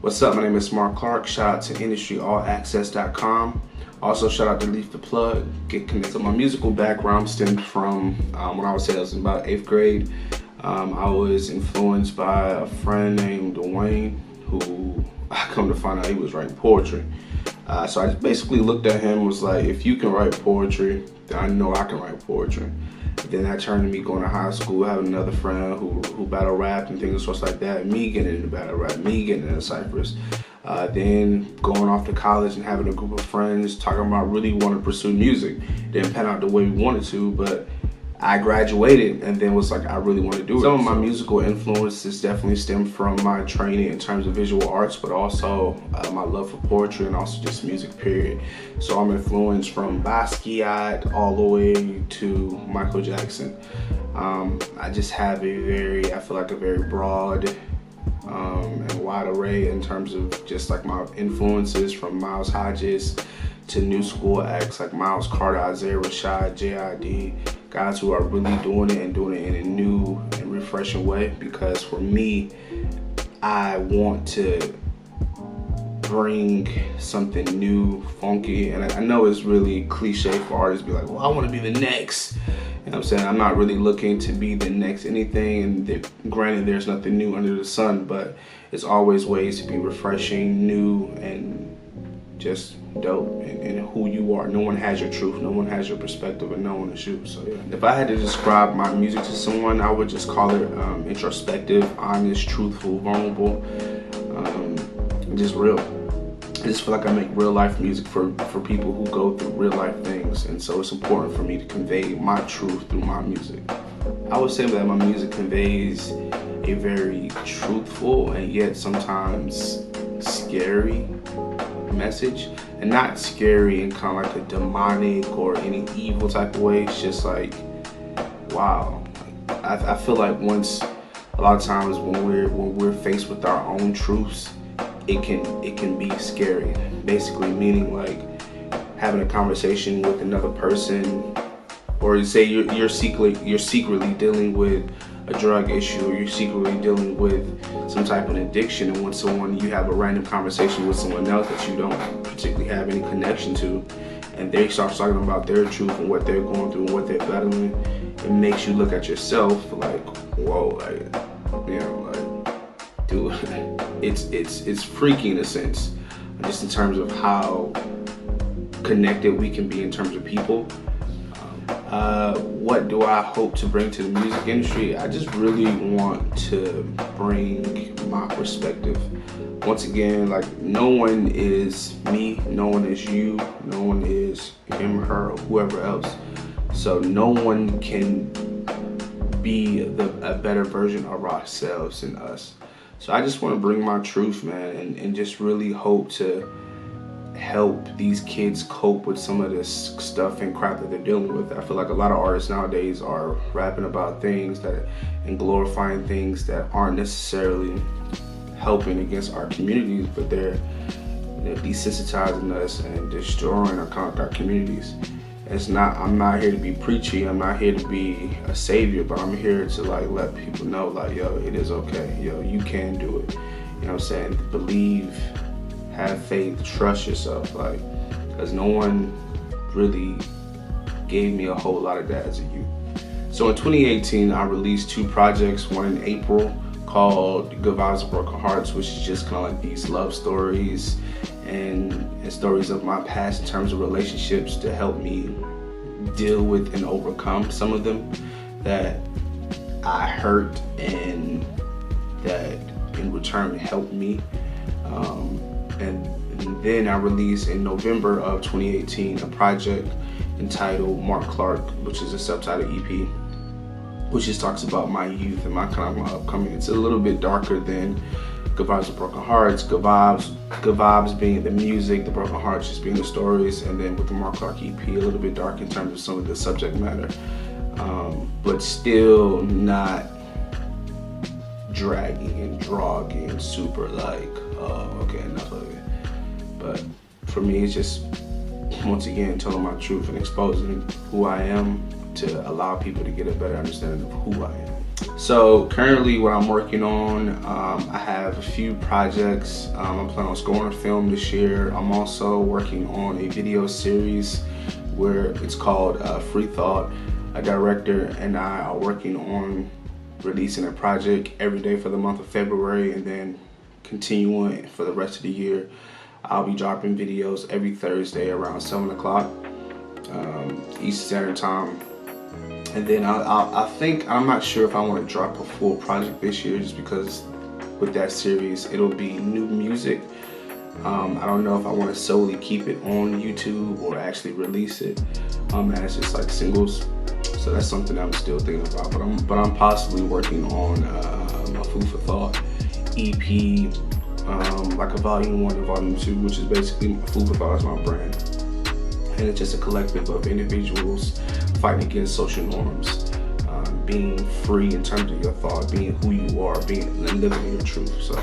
What's up? My name is Mark Clark. Shout out to industryallaccess.com. Also, shout out to Leaf the Plug. Get connected. So my musical background stemmed from when I was in about 8th grade. I was influenced by a friend named Dwayne, who I come to find out he was writing poetry. So I just basically looked at him and was like, if you can write poetry, then I know I can write poetry. Then that turned to me going to high school, having another friend who battle rapped and things like that, me getting into battle rap, me getting into Cypress. Then going off to college and having a group of friends talking about really wanting to pursue music. Didn't pan out the way we wanted to, but I graduated and then was like, I really want to do it. Some of my musical influences definitely stem from my training in terms of visual arts, but also my love for poetry and also just music, period. So I'm influenced from Basquiat all the way to Michael Jackson. I just have I feel like a very broad and wide array in terms of just like my influences, from Miles Hodges to new school acts like Miles Carter, Isaiah Rashad, J.I.D., guys who are really doing it and doing it in a new and refreshing way. Because for me, I want to bring something new, funky, and I know it's really cliche for artists to be like, well, I want to be the next. You know what I'm saying? I'm not really looking to be the next anything, and granted, there's nothing new under the sun, but it's always ways to be refreshing, new, and just dope in who you are. No one has your truth, no one has your perspective, and no one is you. So yeah. If I had to describe my music to someone, I would just call it introspective, honest, truthful, vulnerable, just real. I just feel like I make real life music for people who go through real life things, and so it's important for me to convey my truth through my music. I would say that my music conveys a very truthful and yet sometimes scary message, and not scary in kind of like a demonic or any evil type of way. It's just like, wow. I feel like once, a lot of times when we're faced with our own truths, it can be scary. Basically meaning like having a conversation with another person, or say you're secretly dealing with a drug issue, or you're secretly dealing with some type of addiction, and when you have a random conversation with someone else that you don't particularly have any connection to, and they start talking about their truth and what they're going through and what they're battling, it makes you look at yourself like, whoa, like, you know, like, dude, it's freaky in a sense, just in terms of how connected we can be in terms of people. What do I hope to bring to the music industry? I just really want to bring my perspective. Once again, like, no one is me, no one is you, no one is him or her or whoever else. So no one can be a better version of ourselves than us. So I just want to bring my truth, man, and just really hope to help these kids cope with some of this stuff and crap that they're dealing with. I feel like a lot of artists nowadays are rapping about things and glorifying things that aren't necessarily helping against our communities, but they're desensitizing us and destroying our communities. I'm not here to be preachy, I'm not here to be a savior, but I'm here to like let people know, like, yo, it is okay, yo, you can do it. You know what I'm saying? Believe, have faith, trust yourself, like, because no one really gave me a whole lot of that as a youth. So in 2018, I released 2 projects, one in April called Good Vibes and Broken Hearts, which is just kind of like these love stories and stories of my past in terms of relationships to help me deal with and overcome some of them that I hurt and that in return helped me. And then I released in November of 2018 a project entitled Mark Clark, which is a subtitle EP, which just talks about my youth and my upcoming. It's a little bit darker than Good Vibes and Broken Hearts. Good vibes being the music, the Broken Hearts just being the stories, and then with the Mark Clark EP, a little bit dark in terms of some of the subject matter, but still not dragging and drogging and super like, oh, okay, enough of it. But for me, it's just, once again, telling my truth and exposing who I am to allow people to get a better understanding of who I am. So currently what I'm working on, I have a few projects. I'm planning on scoring a film this year. I'm also working on a video series where it's called Free Thought. A director and I are working on releasing a project every day for the month of February, and then continuing for the rest of the year. I'll be dropping videos every Thursday around 7 o'clock Eastern Standard Time. And then I think, I'm not sure if I want to drop a full project this year, just because with that series it'll be new music. I don't know if I want to solely keep it on YouTube or actually release it as just like singles. So that's something I'm still thinking about. But I'm possibly working on a Food for Thought EP, like a volume 1 and volume 2, which is basically Food for Thought is my brand. And it's just a collective of individuals fighting against social norms, being free in terms of your thought, being who you are, living your truth. So